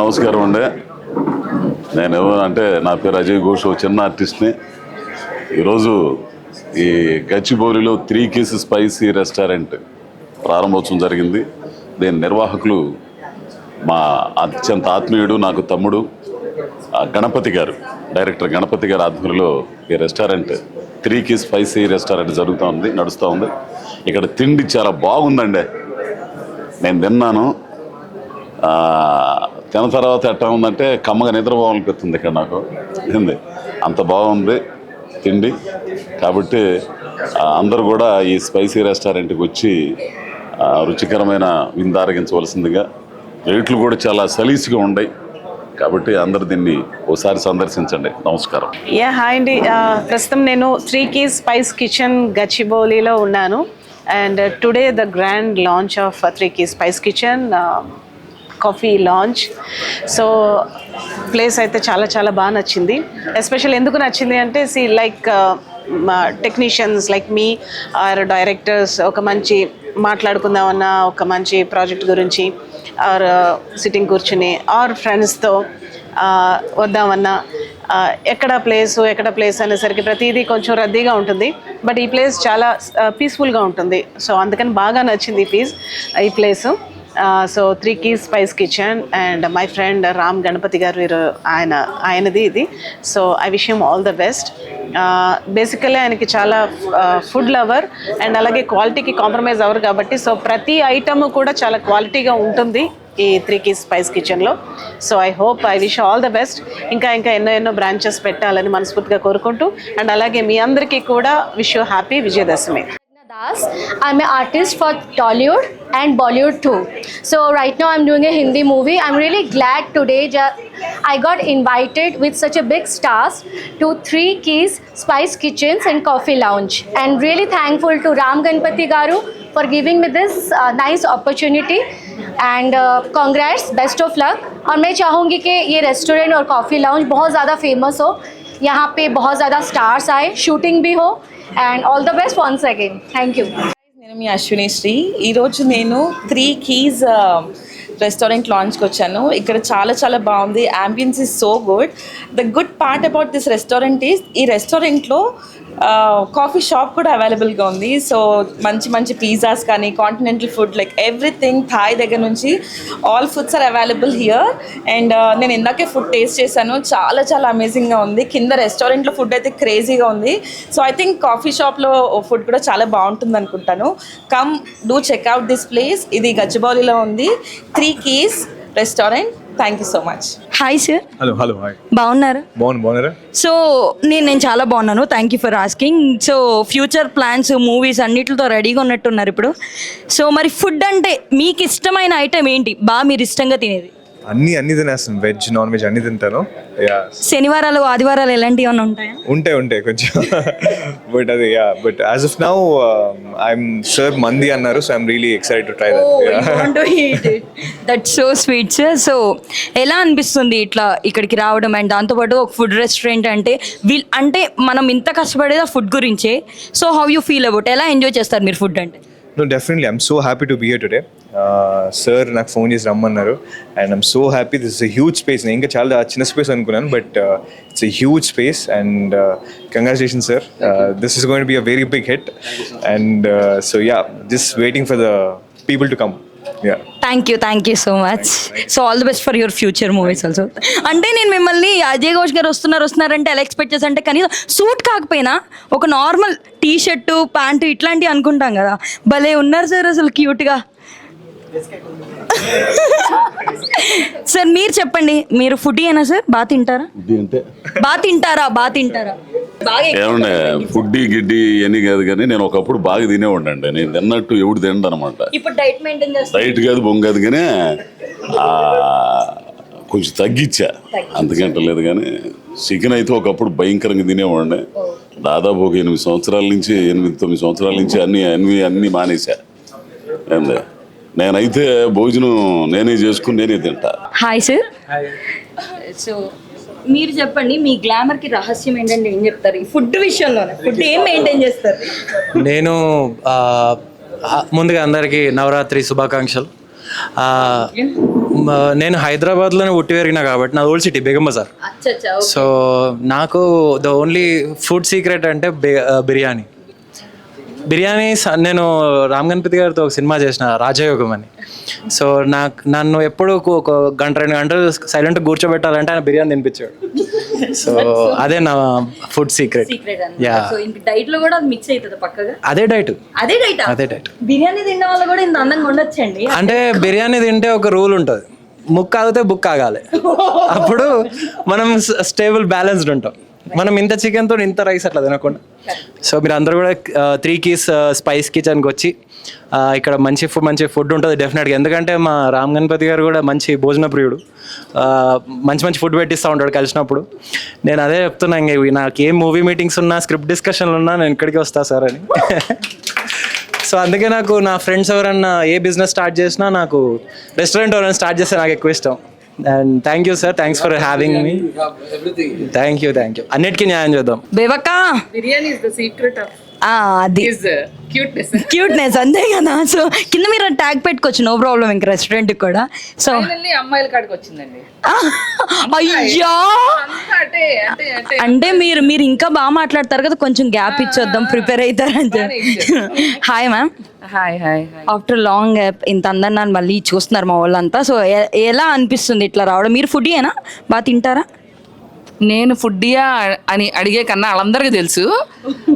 నమస్కారం అండి. నేను అంటే నా పేరు అజయ్ ఘోష్, చిన్న ఆర్టిస్ట్ని. ఈరోజు ఈ గచ్చిబౌలిలో 3 Keys స్పైసీ రెస్టారెంట్ ప్రారంభోత్సవం జరిగింది. దీని నిర్వాహకులు మా అత్యంత ఆత్మీయుడు, నాకు తమ్ముడు గణపతి గారు, డైరెక్టర్ గణపతి గారి ఆధ్వర్యంలో ఈ రెస్టారెంట్ 3 Keys స్పైసీ రెస్టారెంట్ నడుస్తూ ఉంది. ఇక్కడ తిండి చాలా బాగుందండి. నేను తిన్నాను. తిన్న తర్వాత ఎట్లా ఉందంటే కమ్మగా నిద్రపోవాలనిపిస్తుంది ఇక్కడ నాకు. ఏంది అంత బాగుంది తిండి. కాబట్టి అందరూ కూడా ఈ స్పైసీ రెస్టారెంట్కి వచ్చి రుచికరమైన విందారగించవలసిందిగా. రేట్లు కూడా చాలా సలీసుగా ఉన్నాయి. కాబట్టి అందరు దీన్ని ఒకసారి సందర్శించండి. నమస్కారం. హాయ్ అండి. ప్రస్తుతం నేను 3 Keys స్పైస్ కిచెన్ గచ్చిబౌలిలో ఉన్నాను. And today the grand launch of 3 Keys spice kitchen coffee launch. So place అయితే చాలా చాలా బాగా నచ్చింది. ఎస్పెషల్ ఎందుకు నచ్చింది అంటే technicians like me or directors ఒక మంచి మాట్లాడుకుందామన్నా, ఒక మంచి ప్రాజెక్ట్ గురించి ఆర్ సిట్టింగ్ కూర్చుని ఆర్ ఫ్రెండ్స్తో వద్దామన్నా ఎక్కడ ప్లేస్ అనేసరికి ప్రతిదీ కొంచెం రద్దీగా ఉంటుంది. బట్ ఈ ప్లేస్ చాలా పీస్ఫుల్గా ఉంటుంది. సో అందుకని బాగా నచ్చింది ఈ place. So 3 Keys spice kitchen and my friend Ram Ganapathi garu, ఆయనది ఇది. So I wish him all the best. Basically ఆయనకి చాలా ఫుడ్ లవర్ అండ్ అలాగే క్వాలిటీకి కాంప్రమైజ్ అవ్వరు కాబట్టి సో ప్రతి ఐటమ్ కూడా చాలా క్వాలిటీగా ఉంటుంది ఈ 3 Keys స్పైస్ కిచెన్లో. So I wish all the best. ఇంకా ఎన్నో బ్రాంచెస్ పెట్టాలని మనస్ఫూర్తిగా కోరుకుంటూ అండ్ అలాగే మీ అందరికీ కూడా wish you happy Vijayadashami. I'm an artist for Tollywood and Bollywood too. So right now I'm doing a Hindi movie. I'm really glad today I got invited with such a big stars to 3 Keys Spice Kitchens and Coffee Lounge. And really thankful to Ram Ganpati Garu for giving me this nice opportunity. And congrats, best of luck. और मैं चाहूँगी कि ये restaurant और coffee lounge बहुत ज़्यादा famous हो, यहाँ पे बहुत ज़्यादा स्टार्स आए, शूटिंग भी हो. And all the best once again. Thank you. నేను మీ అశ్విని శ్రీ. ఈరోజు నేను 3 Keys రెస్టారెంట్ లాంచ్కి వచ్చాను. ఇక్కడ చాలా బాగుంది. Ambience is so good. The good part about this restaurant is ఈ రెస్టారెంట్లో కాఫీ షాప్ కూడా అవైలబుల్గా ఉంది. సో మంచి పిజ్జాస్ కానీ continental food like everything, Thai దగ్గర నుంచి all foods are available here. And నేను ఇందాకే ఫుడ్ టేస్ట్ చేశాను, చాలా అమేజింగ్గా ఉంది. కింద రెస్టారెంట్లో ఫుడ్ అయితే క్రేజీగా ఉంది. సో ఐ థింక్ కాఫీ షాప్లో ఫుడ్ కూడా చాలా బాగుంటుంది అనుకుంటాను. Come do checkout this place. ఇది గచ్చిబౌలిలో ఉంది, 3 Keys restaurant. Thank you so much. Hi sir. Hello hi. బాగున్నారా? సో నేను చాలా బాగున్నాను. Thank you for asking. So future plans, movies అన్నిటితో రెడీగా ఉన్నట్టున్నారు ఇప్పుడు. సో మరి ఫుడ్ అంటే మీకు ఇష్టమైన ఐటమ్ ఏంటి, మీరు ఇష్టంగా తినేది? అన్ని తినేస్తాను, వెజ్ నాన్ వెజ్ అన్ని తింటాను. శనివారాలు ఆదివారాలు ఎలాంటివి ఏమైనా ఉంటాయా? ఉంటాయి కొంచెం. బట్ అది but as of now I'm sir మంది అన్నారు, so I'm really excited to try that so sweet sir. So ఎలా అనిపిస్తుంది ఇట్లా ఇక్కడికి రావడం అండ్ దాంతోపాటు ఒక ఫుడ్ రెస్టారెంట్ అంటే అంటే మనం ఇంత కష్టపడేది ఆ ఫుడ్ గురించే. So how you feel about, ఎలా ఎంజాయ్ చేస్తారు మీరు ఫుడ్ అంటే? No, definitely. I'm so happy to be here today. Sir, నాకు ఫోన్ చేసి రమ్మన్నారు and I'm so happy. This is a huge space. నేను ఇంకా చాలా చిన్న స్పేస్ అనుకున్నాను, but it's a huge space and congratulation sir. This is going to be a very big hit and so just waiting for the people to come. Thank you so much. So all the best for your future movies also. అంటే నేను మిమ్మల్ని అజయ్ ఘోష్ గారు వస్తున్నారంటే ఎలా expect చేసి, అంటే కనీసం suit కాకపోయినా ఒక నార్మల్ టీ షర్టు ప్యాంటు ఇట్లాంటివి అనుకుంటాం కదా. భలే ఉన్నారు సార్ అసలు క్యూట్గా. సార్ మీరు చెప్పండి, మీరు ఫుడ్ అయినా సార్ బాగా తింటారా? ఏమన్నా ఫుడ్ గిడ్డి అని కాదు కానీ నేను ఒకప్పుడు బాగా తినేవాడి అండి. నేను తిన్నట్టు ఎవడు తినడు అనమాట. డైట్ కాదు బొంగ కాదు కానీ కొంచెం తగ్గించా, అంతకంటే లేదు. కానీ చికెన్ అయితే ఒకప్పుడు భయంకరంగా తినేవాడిని. దాదాపు ఒక 8 సంవత్సరాల నుంచి 8-9 సంవత్సరాల నుంచి అన్ని మానేసా. ఏంది నేనైతే భోజనం నేనే చేసుకుని నేనే తింటా. Hi sir. సో మీరు చెప్పండి, మీ గ్లామర్ కి రహస్యం ఏంటంటే ఏం చెప్తారు ఈ ఫుడ్ విషయంలో? ఫుడ్ ఏం మెయింటైన్ చేస్తారు? నేను ముందుగా అందరికీ నవరాత్రి శుభాకాంక్షలు. నేను హైదరాబాద్లోనే పుట్టి పెరిగినా కాబట్టి నా old city Begum Bazar. So నాకు ద ఓన్లీ ఫుడ్ సీక్రెట్ అంటే బిర్యానీ. నేను రామ్ గణపతి గారితో ఒక సినిమా చేసిన రాజయోగం అని. సో నన్ను ఎప్పుడు ఒక గంట 2 గంటలు సైలెంట్గా కూర్చోబెట్టాలంటే ఆయన బిర్యానీ తినిపించాడు. సో అదే నా ఫుడ్ సీక్రెట్. యా, డైట్ లో కూడా మిక్స్ అవుతుంది పక్కగా. అదే డైట్. బిర్యానీ తినడం వల్ల కూడా ఇంత అందంగా ఉండొచ్చండి. అంటే బిర్యానీ తింటే ఒక రూల్ ఉంటుంది, ముక్క ఆగితే బుక్ ఆగాలి. అప్పుడు మనం స్టేబుల్ బ్యాలెన్స్డ్ ఉంటాం. మనం ఇంత చికెన్తో ఇంత రైస్ అట్లా తినకుండా. సో మీరు అందరూ కూడా 3 Keys స్పైస్ కిచెన్కి వచ్చి ఇక్కడ మంచి ఫుడ్ ఉంటుంది డెఫినెట్గా. ఎందుకంటే మా రామ్ గణపతి గారు కూడా మంచి భోజన ప్రియుడు. మంచి ఫుడ్ పెట్టిస్తూ ఉంటాడు కలిసినప్పుడు. నేను అదే చెప్తున్నా, ఇంక నాకు ఏం మూవీ మీటింగ్స్ ఉన్నా, స్క్రిప్ట్ డిస్కషన్లు ఉన్నా నేను ఇక్కడికి వస్తా సార్ అని. సో అందుకే నాకు నా ఫ్రెండ్స్ ఎవరన్నా ఏ బిజినెస్ స్టార్ట్ చేసినా, నాకు రెస్టారెంట్ ఎవరైనా స్టార్ట్ చేస్తే నాకు ఎక్కువ ఇష్టం. And thank you sir, thanks for having me. Thank you. అన్నిటికీ న్యాయం చేద్దాం. బేవక్క biryani is the secret of అది క్యూట్నెస్ అంతే కదా. సో కింద మీరు ట్యాగ్ పెట్టుకోవచ్చు, నో ప్రాబ్లం. ఇంక రెస్టారెంట్ కూడా. సో అమ్మాయిల కాడికి వచ్చిందండి. అయ్యా, అంటే మీరు ఇంకా బాగా మాట్లాడతారు కదా, కొంచెం గ్యాప్ ఇచ్చొద్దాం, ప్రిపేర్ అవుతారంటే. Hi ma'am. Hi. After long gap ఇంత అందరు నన్ను మళ్ళీ చూస్తున్నారు మా వాళ్ళంతా. సో ఎలా అనిపిస్తుంది ఇట్లా రావడం? మీరు ఫుడ్ ఏనా, బాగా తింటారా? నేను ఫుడ్డియా అని అడిగే కన్నా వాళ్ళందరికీ తెలుసు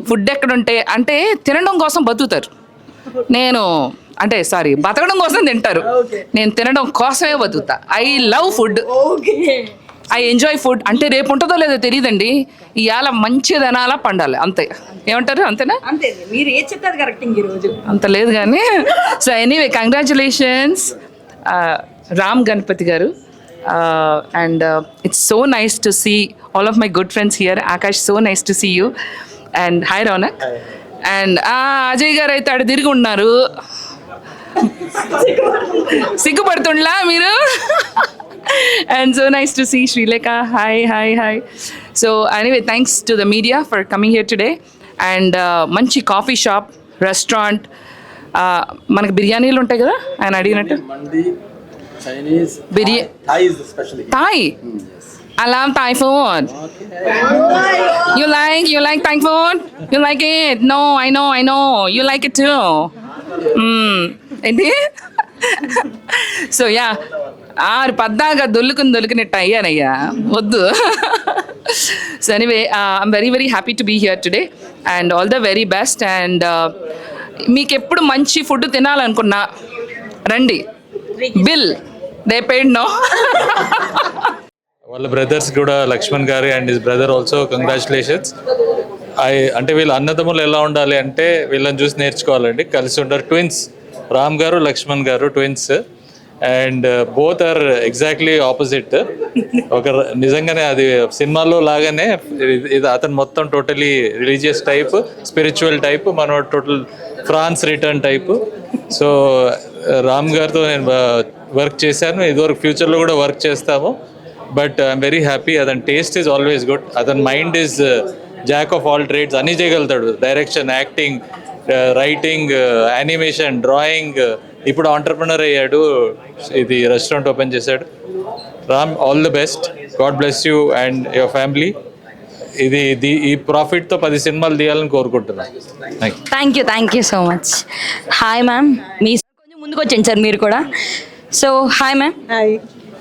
ఫుడ్ ఎక్కడ ఉంటే అంటే తినడం కోసం బతుకుతారు. బతకడం కోసం తింటారు. నేను తినడం కోసమే బతుకుతా. I love food, I enjoy food. అంటే రేపు ఉంటుందో లేదో తెలియదండి. ఇవాళ మంచి తినాలా, పండాలి, అంతే. ఏమంటారు? అంతేనా? అంతే, మీరు ఏ చెప్పారు కరెక్ట్. ఈరోజు అంత లేదు కానీ. So anyway, congratulations Ram Ganapathi garu. And it's so nice to see all of my good friends here. Akash, so nice to see you. And hi Ronak. Hi. And Ajay garu aithe adu dirigi unnaru. Siggupadtundla meeru. And so nice to see Srileka. Hi. So anyway, thanks to the media for coming here today. And manchi coffee shop, restaurant. Manaku biryani lu untayi kada ayana adiginattu. Chinese, Thai is especially. Thai? Yes. I love Thai food. Okay. You like Thai food? You like it? No, I know. You like it too. So yeah. పద్దాగా దొల్లుకున్నట్టు అయ్యానయ్యా, వద్దు. So anyway, I'm very happy to be here today and all the very best. And మీకు ఎప్పుడు మంచి food తినాలనుకున్నా రండి. Bill they paid no. వాళ్ళ brothers కూడా Lakshman garu and his brother also congratulations. అంటే వీళ్ళ అన్నదమ్ములు ఎలా ఉండాలి అంటే వీళ్ళని చూసి నేర్చుకోవాలండి. కలిసి ఉంటారు, twins. Ram garu, Lakshman garu twins. And both are exactly opposite. నిజంగానే అది సినిమాలో లాగానే ఇది అతను మొత్తం totally religious type, spiritual type, మన total France return type. So Ram గారితో నేను వర్క్ చేశాను, ఇదివరకు ఫ్యూచర్లో కూడా వర్క్ చేస్తాము. But I'm very happy. అతని టేస్ట్ ఈజ్ ఆల్వేస్ గుడ్. అతని mind is jack of all trades. అన్నీ చేయగలుగుతాడు. Direction, acting, writing, animation, drawing. ఇప్పుడు ఆంటర్ప్రినర్ అయ్యాడు, ఇది రెస్టారెంట్ ఓపెన్ చేశాడు. Ram, all the best. God bless you and your family. ఈ ప్రాఫిట్తో 10 సినిమాలు తీయాలని కోరుకుంటున్నాను. Thank you so much. Hi ma'am. మీ కొంచెం ముందుకు వచ్చేయండి సార్ మీరు కూడా. So hi ma'am. Hi.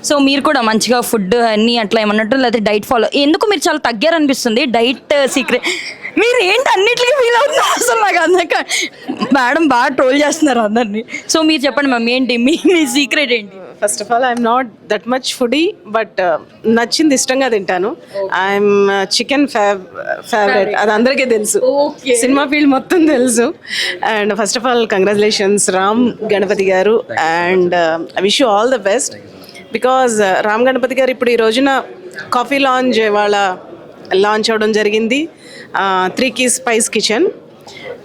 So మీరు కూడా మంచిగా ఫుడ్ అన్నీ అట్లా ఏమన్నట్టు, లేకపోతే డైట్ ఫాలో ఎందుకు మీరు చాలా తగ్గారు అనిపిస్తుంది? డైట్ సీక్రెట్ మీరు ఏంటి అన్నిటికీ ఫీల్ అవుతున్నారు అసలు? నాకు అందక మేడం బాగా ట్రోల్ చేస్తున్నారు అందరినీ. సో మీరు చెప్పండి మ్యామ్, ఏంటి మీ సీక్రెట్ ఏంటి? First of all I'm not that much foodie, but నచ్చింది ఇష్టంగా తింటాను. ఐఎమ్ చికెన్ ఫేవరెట్, అది అందరికీ తెలుసు, సినిమా ఫీల్డ్ మొత్తం తెలుసు. And first of all congratulations Ram Ganapathi garu. And I wish you all the best. Because Ram Ganapathi garu ఇప్పుడు ఈ రోజున కాఫీ లాంజ్ వాళ్ళ లాంచ్ అవ్వడం జరిగింది, 3 Keys స్పైస్ కిచెన్.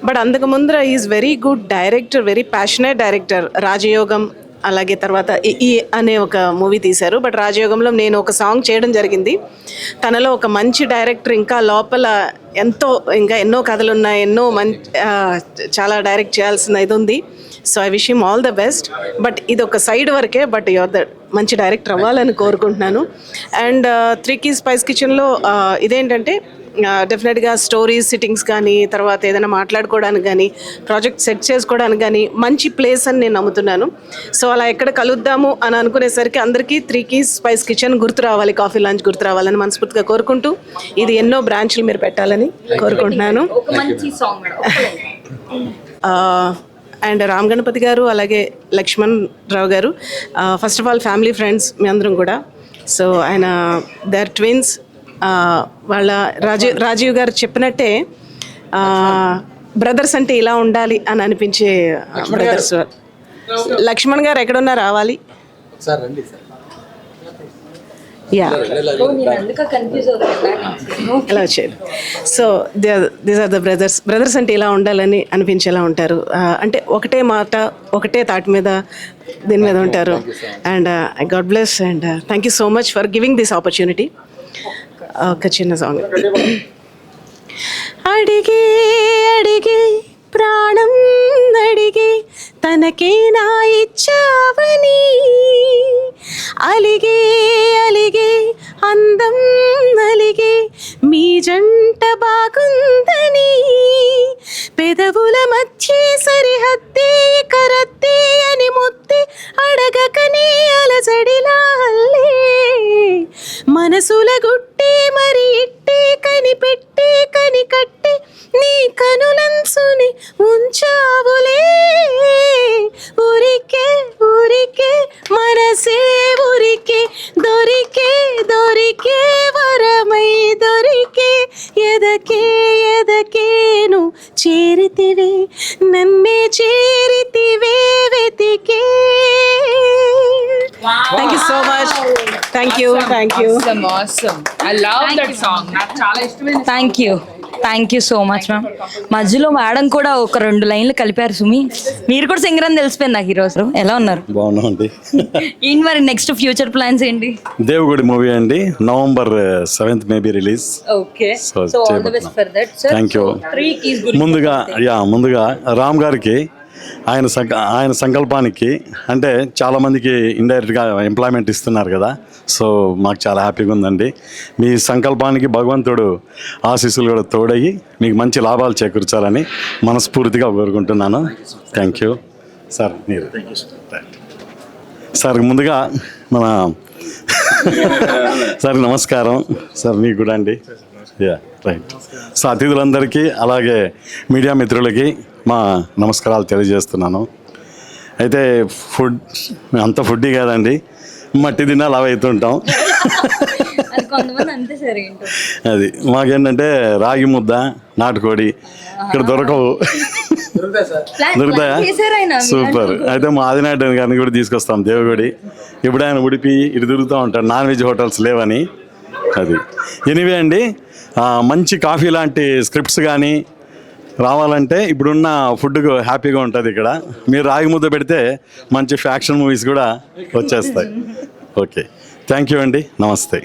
బట్ అంతకు ముందర is very good director, very passionate director. రాజయోగం, అలాగే తర్వాత ఈ అనే ఒక మూవీ తీశారు. బట్ రాజయోగంలో నేను ఒక సాంగ్ చేయడం జరిగింది. తనలో ఒక మంచి డైరెక్టర్, ఇంకా లోపల ఇంకా ఎన్నో కథలు ఉన్నాయి, చాలా డైరెక్ట్ చేయాల్సిన ఇది ఉంది. So I wish him all the best. But ఇది ఒక సైడ్ వరకే, బట్ యువర్ ద మంచి డైరెక్టర్ అవ్వాలని కోరుకుంటున్నాను. అండ్ 3 Keys Spice Kitchenలో ఇదేంటంటే డెఫినెట్గా స్టోరీస్ సిట్టింగ్స్ కానీ, తర్వాత ఏదైనా మాట్లాడుకోవడానికి కానీ, ప్రాజెక్ట్ సెట్ చేసుకోవడానికి కానీ మంచి ప్లేస్ అని నేను నమ్ముతున్నాను. సో అలా ఎక్కడ కలుద్దాము అని అనుకునేసరికి అందరికీ 3 Keys Spice Kitchen గుర్తు రావాలి, కాఫీ లాంచ్ గుర్తు రావాలని మనస్ఫూర్తిగా కోరుకుంటూ, ఇది ఎన్నో బ్రాంచ్లు మీరు పెట్టాలని కోరుకుంటున్నాను. అండ్ రామ్ గణపతి గారు అలాగే Lakshman Rao garu, first of all family friends మీ అందరం కూడా. సో ఆయన దే ఆర్ ట్విన్స్. వాళ్ళ రాజీవ్ గారు చెప్పినట్టే బ్రదర్స్ అంటే ఇలా ఉండాలి అని అనిపించే బ్రదర్స్. లక్ష్మణ్ గారు ఎక్కడున్నా రావాలి. యా ఎలా వచ్చారు. So these are the brothers అంటే ఇలా ఉండాలని అనిపించేలా ఉంటారు. అంటే ఒకటే మాట ఒకటే తాటి మీద దీని మీద ఉంటారు. And God bless and thank you so much for giving this opportunity. ఒక చిన్న సాంగ్. అడిగే అడిగే ప్రాణం అడిగే తనకే నా ఇచ్చావని, అలిగే అలిగే అందం అలిగే మీ జంట బాగుందని, పెదవుల మధ్య సరిహద్దే కరద్దే అని ముద్దే అడగకనే అలజడిలా అల్లే, మనసుల గుట్టే మరి ఇట్టే కనిపెట్టే కనికట్టే నీ కనులంసుని ఉంచావులే, ఊరికే ఊరికే మనసే ఊరికే దొరికే దొరికే వరమై దొరికే ఎదకే ఎదకేను చేరితివే నన్నే చేరితివే వెతికే. Thank you so much. Thank you. Awesome. I love that song. నాకు చాలా ఇష్టమైన. Thank you so much ma'am. మధ్యలో మేడం కూడా ఒక 2 లైన్లు కలిపారు. సుమి మీరు కూడా సింగర్ అని తెలిసిపోయింది నాకు ఈరోజు. ఎలా ఉన్నారు? బాగున్నామండి. ఏంటి మరి నెక్స్ట్ ఫ్యూచర్ ప్లాన్స్ ఏంటి? దేవుగుడి మూవీ అండి, November 7th maybe release. Okay, so all the best for that sir. Thank you. 3 Keys గురించి ముందుగా రామ్ గారికి ఆయన సంకల్పానికి అంటే చాలామందికి ఇండైరెక్ట్గా ఎంప్లాయ్మెంట్ ఇస్తున్నారు కదా, సో మాకు చాలా హ్యాపీగా ఉందండి. మీ సంకల్పానికి భగవంతుడు ఆశీస్సులు కూడా తోడయ్యి మీకు మంచి లాభాలు చేకూర్చాలని మనస్ఫూర్తిగా కోరుకుంటున్నాను. Thank you sir. మీరు సార్ ముందుగా మన సార్ నమస్కారం సార్. మీకు కూడా అండి. రైట్. సో అతిథులందరికీ అలాగే మీడియా మిత్రులకి మా నమస్కారాలు తెలియజేస్తున్నాను. అయితే అంత ఫుడ్డీ కాదండి, మట్టి తిన్నా లావ్ అవుతుంటాం. అది మాకేంటంటే రాగి ముద్ద నాటుకోడి ఇక్కడ దొరకవు, దొరుకుతాయా? సూపర్. అయితే మా ఆదినాయుడు గారిని కూడా తీసుకొస్తాం దేవుగుడి. ఇప్పుడు ఆయన ఉడిపి ఇటు తిరుగుతూ ఉంటాడు, నాన్ వెజ్ హోటల్స్ లేవని. అది ఎనివే అండి, మంచి కాఫీ లాంటి స్క్రిప్ట్స్ కానీ రావాలంటే ఇప్పుడున్న ఫుడ్కు హ్యాపీగా ఉంటుంది ఇక్కడ. మీరు రాగి ముద్ద పెడితే మంచి ఫ్యాక్షన్ మూవీస్ కూడా వచ్చేస్తాయి. ఓకే, థ్యాంక్ యూ అండి. నమస్తే.